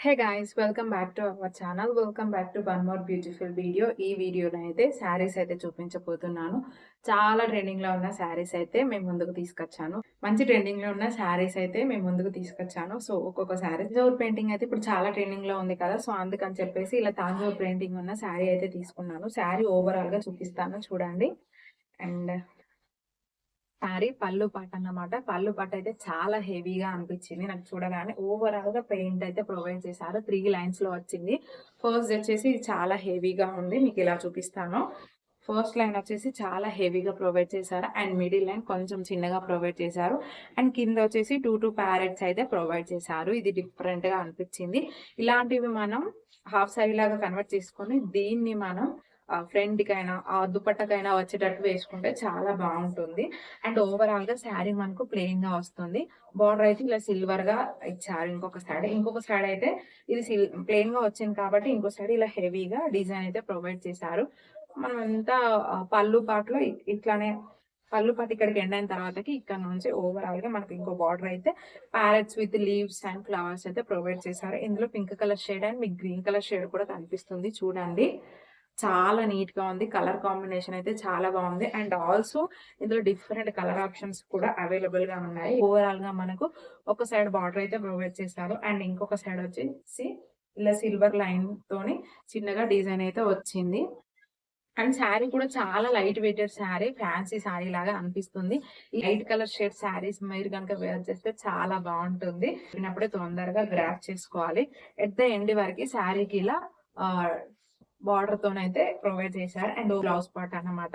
Hey guys, welcome back to our channel. Welcome back to one more beautiful video. ఈ వీడియోలో అయితే శారీస్ అయితే చూపించబోతున్నాను. చాలా ట్రెండింగ్ లో ఉన్న శారీస్ అయితే మేము ముందుకు తీసుకొచ్చాను. మంచి ట్రెండింగ్ లో ఉన్న శారీస్ అయితే మేము ముందుకు తీసుకొచ్చాను. సో ఒక్కొక్క శారీ తాంజోర్ పెయింటింగ్ అయితే ఇప్పుడు చాలా ట్రెండింగ్ లో ఉంది కదా, సో అందుకని చెప్పేసి ఇలా తాంజోర్ పెయింటింగ్ ఉన్న శారీ అయితే తీసుకున్నాను. శారీ ఓవరాల్ గా చూపిస్తాను చూడండి. అండ్ శారీ పళ్ళు పాట అన్నమాట. పళ్ళు పాట అయితే చాలా హెవీగా అనిపించింది నాకు చూడగానే. ఓవరాల్ గా పెయింట్ అయితే ప్రొవైడ్ చేశారు. 3 లైన్స్ లో వచ్చింది. ఫస్ట్ వచ్చేసి ఇది చాలా హెవీగా ఉంది, మీకు ఇలా చూపిస్తాను. ఫస్ట్ లైన్ వచ్చేసి చాలా హెవీగా ప్రొవైడ్ చేశారు. అండ్ మిడిల్ లైన్ కొంచెం చిన్నగా ప్రొవైడ్ చేశారు. అండ్ కింద వచ్చేసి 2 ప్యారెట్స్ అయితే ప్రొవైడ్ చేశారు. ఇది డిఫరెంట్ గా అనిపించింది. ఇలాంటివి మనం హాఫ్ సారీ లాగా కన్వర్ట్ చేసుకొని దీన్ని మనం ఫ్రంట్ కైనా దుపట్టకైనా వచ్చేటట్టు వేసుకుంటే చాలా బాగుంటుంది. అండ్ ఓవరాల్ గా శారీ మనకు ప్లెయిన్ గా వస్తుంది. బార్డర్ అయితే ఇలా సిల్వర్ గా ఇచ్చారు. ఇంకొక సైడ్ అయితే ఇది ప్లెయిన్ గా వచ్చింది కాబట్టి ఇంకో సైడ్ ఇలా హెవీగా డిజైన్ అయితే ప్రొవైడ్ చేశారు. మనం అంతా పళ్ళు పాటలో ఇట్లానే పళ్ళు పాటు ఇక్కడికి ఎండ్ అయిన తర్వాతకి ఇక్కడ నుంచి ఓవరాల్ గా మనకి ఇంకో బార్డర్ అయితే parrots with leaves and flowers అయితే ప్రొవైడ్ చేశారు. ఇందులో పింక్ కలర్ షేడ్ అండ్ మీకు గ్రీన్ కలర్ షేడ్ కూడా కనిపిస్తుంది చూడండి. చాలా నీట్ గా ఉంది. కలర్ కాంబినేషన్ అయితే చాలా బాగుంది. అండ్ ఆల్సో ఇందులో డిఫరెంట్ కలర్ ఆప్షన్స్ కూడా అవైలబుల్ గా ఉన్నాయి. ఓవరాల్ గా మనకు ఒక సైడ్ బార్డర్ అయితే ప్రొవైడ్ చేశారు. అండ్ ఇంకొక సైడ్ వచ్చేసి ఇలా సిల్వర్ లైన్ తోని చిన్నగా డిజైన్ అయితే వచ్చింది. అండ్ శారీ కూడా చాలా light weighted sari, fancy sari లాగా అనిపిస్తుంది. ఈ లైట్ కలర్ షేడ్ శారీస్ మీరు కనుక వేర్ చేస్తే చాలా బాగుంటుంది. విన్నప్పుడే తొందరగా గ్రాప్ చేసుకోవాలి. ఎట్ ద ఎండ్ వరకు శారీకి ఇలా బార్డర్ తోనైతే ప్రొవైడ్ చేశారు. అండ్ బ్లౌజ్ పార్ట్ అన్నమాట.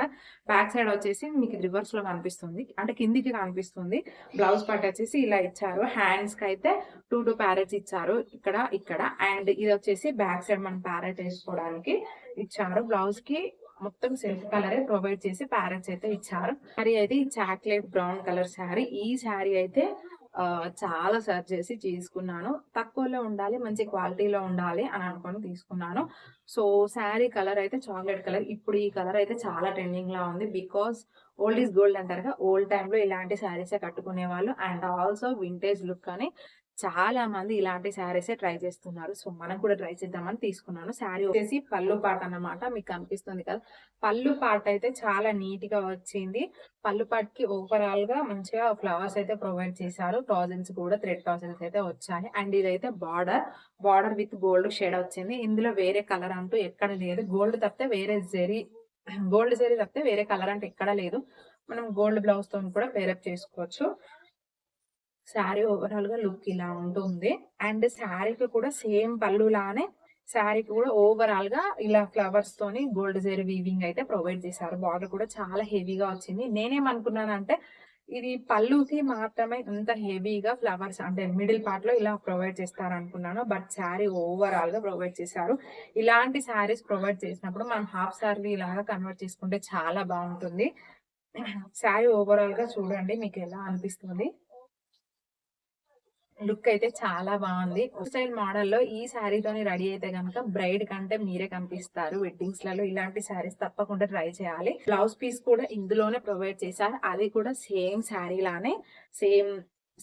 బ్యాక్ సైడ్ వచ్చేసి మీకు రివర్స్ లో కనిపిస్తుంది, అంటే కిందికి కనిపిస్తుంది. బ్లౌజ్ పార్ట్ వచ్చేసి ఇలా ఇచ్చారు. హ్యాండ్స్ కి అయితే 2 ప్యారెట్స్ ఇచ్చారు ఇక్కడ. అండ్ ఇది వచ్చేసి బ్యాక్ సైడ్ మనం ప్యారెట్ వేసుకోవడానికి ఇచ్చారు. బ్లౌజ్ కి మొత్తం సెల్ఫ్ కలరే ప్రొవైడ్ చేసి ప్యారెట్స్ అయితే ఇచ్చారు. శారీ అయితే చాక్లెట్ బ్రౌన్ కలర్ శారీ. ఈ శారీ అయితే చాలా సర్చ్ చేసి తీసుకున్నాను. తక్కువలో ఉండాలి, మంచి క్వాలిటీలో ఉండాలి అని అనుకొని తీసుకున్నాను. సో శారీ కలర్ అయితే చాక్లెట్ కలర్. ఇప్పుడు ఈ కలర్ అయితే చాలా ట్రెండింగ్ లా ఉంది. బికాస్ ఓల్డ్ ఈజ్ గోల్డ్ అంటారు కదా, ఓల్డ్ టైంలో ఇలాంటి శారీసే కట్టుకునే వాళ్ళు. అండ్ ఆల్సో వింటేజ్ లుక్ అని చాలా మంది ఇలాంటి శారీసే ట్రై చేస్తున్నారు. సో మనం కూడా ట్రై చేద్దామని తీసుకున్నాను. శారీ వచ్చేసి పళ్ళు పాట అన్నమాట. మీకు కనిపిస్తుంది కదా, పళ్ళు పాట అయితే చాలా నీట్ గా వచ్చింది. పళ్ళు పాటకి ఓవరాల్ గా మంచిగా ఫ్లవర్స్ అయితే ప్రొవైడ్ చేశారు. టాజిల్స్ కూడా థ్రెడ్ టాజిల్స్ అయితే వచ్చాయి. అండ్ ఇదైతే బార్డర్ విత్ గోల్డ్ షేడ్ వచ్చింది. ఇందులో వేరే కలర్ అంటూ ఎక్కడ లేదు. గోల్డ్ తప్పితే వేరే కలర్ అంటే ఎక్కడ లేదు. మనం గోల్డ్ బ్లౌజ్ తో కూడా పేరప్ చేసుకోవచ్చు. శారీ ఓవరాల్ గా లుక్ ఇలా ఉంటుంది. అండ్ శారీకి కూడా సేమ్ పళ్ళు లానే శారీకి కూడా ఓవరాల్ గా ఇలా ఫ్లవర్స్ తోని గోల్డ్ జరీ వీవింగ్ అయితే ప్రొవైడ్ చేశారు. బార్డర్ కూడా చాలా హెవీగా వచ్చింది. నేనేమనుకున్నానంటే ఇది పళ్ళుకి మాత్రమే ఇంత హెవీగా ఫ్లవర్స్ అంటే మిడిల్ పార్ట్ లో ఇలా ప్రొవైడ్ చేస్తారు అనుకున్నాను. బట్ శారీ ఓవరాల్ గా ప్రొవైడ్ చేశారు. ఇలాంటి శారీస్ ప్రొవైడ్ చేసినప్పుడు మనం హాఫ్ శారీ లాగా కన్వర్ట్ చేసుకుంటే చాలా బాగుంటుంది. శారీ ఓవరాల్ గా చూడండి మీకు ఎలా అనిపిస్తుంది. లుక్ అయితే చాలా బాగుంది. స్టైల్ మోడల్లో ఈ శారీతోని రెడీ అయితే కనుక బ్రైడ్ కంటే మీరే కనిపిస్తారు. వెడ్డింగ్స్ లలో ఇలాంటి శారీస్ తప్పకుండా ట్రై చేయాలి. బ్లౌజ్ పీస్ కూడా ఇందులోనే ప్రొవైడ్ చేశారు. అది కూడా సేమ్ శారీ లానే సేమ్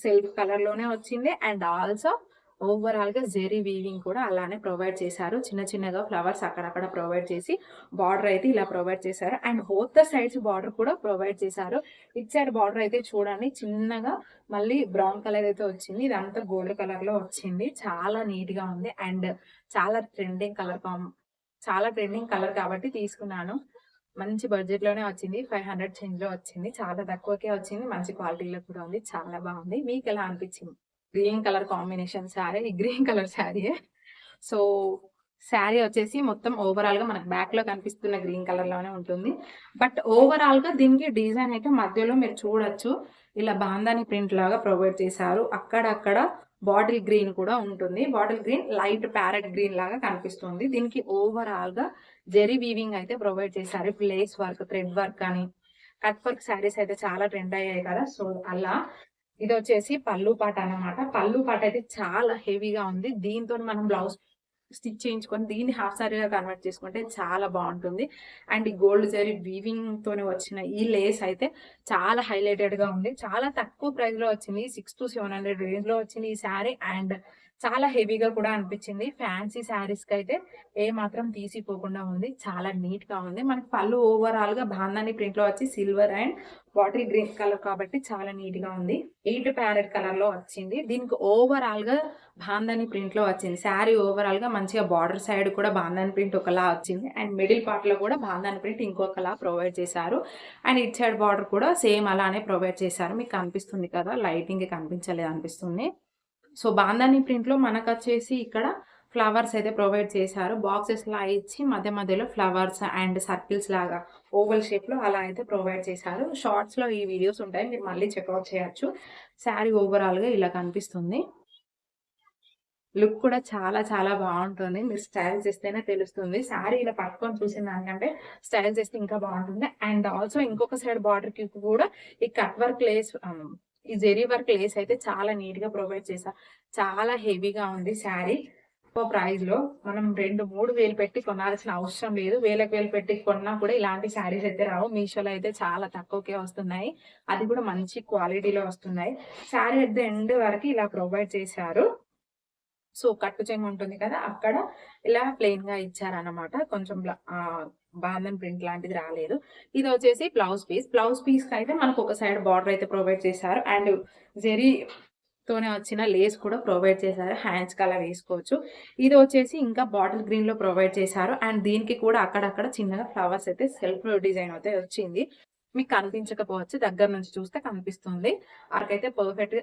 సెల్ఫ్ కలర్ లోనే వచ్చింది. అండ్ ఆల్సో ఓవరాల్ గా జెరీ వీవింగ్ కూడా అలానే ప్రొవైడ్ చేశారు. చిన్న చిన్నగా ఫ్లవర్స్ అక్కడక్కడ ప్రొవైడ్ చేసి బార్డర్ అయితే ఇలా ప్రొవైడ్ చేశారు. And both the sides border కూడా ప్రొవైడ్ చేశారు. ఇట్ సైడ్ బార్డర్ అయితే చూడండి చిన్నగా మళ్ళీ బ్రౌన్ కలర్ అయితే వచ్చింది. ఇదంతా గోల్డ్ కలర్ లో వచ్చింది. చాలా నీట్ గా ఉంది. అండ్ చాలా ట్రెండింగ్ కలర్ కాబట్టి తీసుకున్నాను. మంచి బడ్జెట్ లోనే వచ్చింది. 500 చేంజ్ లో వచ్చింది. చాలా తక్కువకే వచ్చింది. మంచి క్వాలిటీలో కూడా ఉంది. చాలా బాగుంది. మీకు ఎలా అనిపించింది? Green colour combination sari, green colour శారీయే. సో శారీ వచ్చేసి మొత్తం ఓవరాల్ గా మనకు బ్యాక్ లో కనిపిస్తున్న గ్రీన్ కలర్ లోనే ఉంటుంది. బట్ ఓవరాల్ గా దీనికి డిజైన్ అయితే మధ్యలో మీరు చూడొచ్చు ఇలా బాందాని ప్రింట్ లాగా ప్రొవైడ్ చేశారు. అక్కడక్కడ బాటిల్ గ్రీన్ కూడా ఉంటుంది. Bottle green light parrot green లాగా కనిపిస్తుంది. దీనికి ఓవరాల్ గా జెరీ వీవింగ్ అయితే ప్రొవైడ్ చేశారు. ఇప్పుడు లేస్ వర్క్, థ్రెడ్ వర్క్ అని కట్ వర్క్ శారీస్ అయితే చాలా ట్రెండ్ అయ్యాయి కదా, సో అలా ఇది వచ్చేసి పళ్ళు పాట అన్నమాట. పళ్ళు పాట అయితే చాలా హెవీగా ఉంది. దీంతో మనం బ్లౌజ్ స్టిచ్ చేయించుకొని దీన్ని హాఫ్ సారీగా కన్వర్ట్ చేసుకుంటే చాలా బాగుంటుంది. అండ్ ఈ గోల్డ్ జరీ వీవింగ్ తోనే వచ్చిన ఈ లేస్ అయితే చాలా హైలైటెడ్ గా ఉంది. చాలా తక్కువ ప్రైస్ లో వచ్చింది. 600 to 700 రేంజ్ లో వచ్చింది ఈ శారీ. అండ్ చాలా హెవీగా కూడా అనిపించింది. ఫ్యాన్సీ శారీస్‌కి అయితే ఏ మాత్రం తీసిపోకుండా ఉంది. చాలా నీట్‌గా ఉంది. మనకి పళ్ళు ఓవరాల్‌గా బాందని ప్రింట్‌లో వచ్చి silver and bottle green colour కాబట్టి చాలా నీట్‌గా ఉంది. 8 ప్యారెట్ కలర్‌లో వచ్చింది. దీనికి ఓవరాల్‌గా బాందని ప్రింట్‌లో వచ్చింది. శారీ ఓవరాల్‌గా మంచిగా బార్డర్ సైడ్ కూడా బాందని ప్రింట్ ఒకలా వచ్చింది. అండ్ మిడిల్ పార్ట్‌లో కూడా బాందని ప్రింట్ ఇంకొకలా ప్రొవైడ్ చేశారు. అండ్ ఇటు సైడ్ బార్డర్ కూడా సేమ్ అలానే ప్రొవైడ్ చేశారు. మీకు కనిపిస్తుంది కదా! లైటింగ్‌కి కనిపించలేదు అనిపిస్తుంది. సో, బాందాని ప్రింట్‌లో మనకొచ్చేసి ఇక్కడ ఫ్లవర్స్ అయితే ప్రొవైడ్ చేశారు. బాక్సెస్‌లా ఇచ్చి మధ్య మధ్యలో ఫ్లవర్స్ అండ్ సర్కిల్స్ లాగా ఓవల్ షేప్‌లో అలా అయితే ప్రొవైడ్ చేశారు. షార్ట్స్‌లో ఈ వీడియోస్ ఉంటాయి. మీరు మళ్ళీ చెక్‌ఔట్ చేయొచ్చు. శారీ ఓవరాల్‌గా ఇలా కనిపిస్తుంది. లుక్ కూడా చాలా చాలా బావుంటుంది. మీరు స్టైల్ చేస్తేనే తెలుస్తుంది. శారీ ఇలా పట్టుకొని చూసిన దానికంటే స్టైల్ చేస్తే ఇంకా బావుంటుంది. అండ్ ఆల్సో ఇంకొక సైడ్ బార్డర్‌కి కూడా ఈ కట్ వర్క్ లేస్ ఈ జెరీ వర్క్ లేస్ అయితే చాలా నీట్‌గా ప్రొవైడ్ చేశారు. చాలా హెవీగా ఉంది శారీ. తక్కువ ప్రైస్‌లో మనం 2, 3 వేలు పెట్టి కొనాల్సిన అవసరం లేదు. వేలకు వేలు పెట్టి కొన్నా కూడా ఇలాంటి శారీస్ అయితే రావు. మీషోలో అయితే చాలా తక్కువకే వస్తున్నాయి. అది కూడా మంచి క్వాలిటీలో వస్తున్నాయి. శారీ అట్ ద ఎండ్ వరకు ఇలా ప్రొవైడ్ చేశారు. సో, కట్టు చెంగు ఉంటుంది కదా! అక్కడ ఇలా ప్లెయిన్‌గా ఇచ్చారనమాట. కొంచెం బాంధన్ ప్రింట్ లాంటిది రాలేదు. ఇదొచ్చేసి బ్లౌజ్ పీస్. బ్లౌజ్ పీస్‌కైతే మనకు ఒక సైడ్ బార్డర్ అయితే ప్రొవైడ్ చేశారు. అండ్ జరీతోనే వచ్చిన లేస్ కూడా ప్రొవైడ్ చేశారు. హ్యాండ్స్‌కి అలా వేసుకోవచ్చు. ఇదొచ్చేసి ఇంకా బాటిల్ గ్రీన్‌లో ప్రొవైడ్ చేశారు. అండ్ దీనికి కూడా అక్కడక్కడ చిన్నగా ఫ్లవర్స్ అయితే సెల్ఫ్ డిజైన్ అయితే వచ్చింది. మీకు కనిపించకపోవచ్చు. దగ్గర నుంచి చూస్తే కనిపిస్తుంది. అరకైతే పర్ఫెక్ట్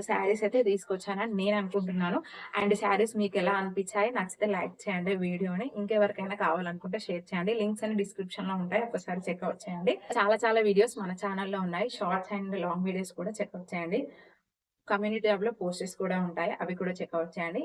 శారీస్ అయితే తీసుకొచ్చానని నేను అనుకుంటున్నాను. అండ్ శారీస్ మీకెలా అనిపించాయి? నచ్చితే లైక్ చేయండి వీడియోని. ఇంకెవరికైనా కావాలనుకుంటే షేర్ చేయండి. లింక్స్ అన్ని డిస్క్రిప్షన్‌లో ఉంటాయి. ఒక్కసారి చెక్‌ఔట్ చేయండి. చాలా చాలా వీడియోస్ మన ఛానెల్‌లో ఉన్నాయి. షార్ట్స్ అండ్ లాంగ్ వీడియోస్ కూడా చెక్‌ఔట్ చేయండి. కమ్యూనిటీ ట్యాబ్‌లో పోస్టర్స్ కూడా ఉంటాయి. అవి కూడా చెక్‌ఔట్ చేయండి.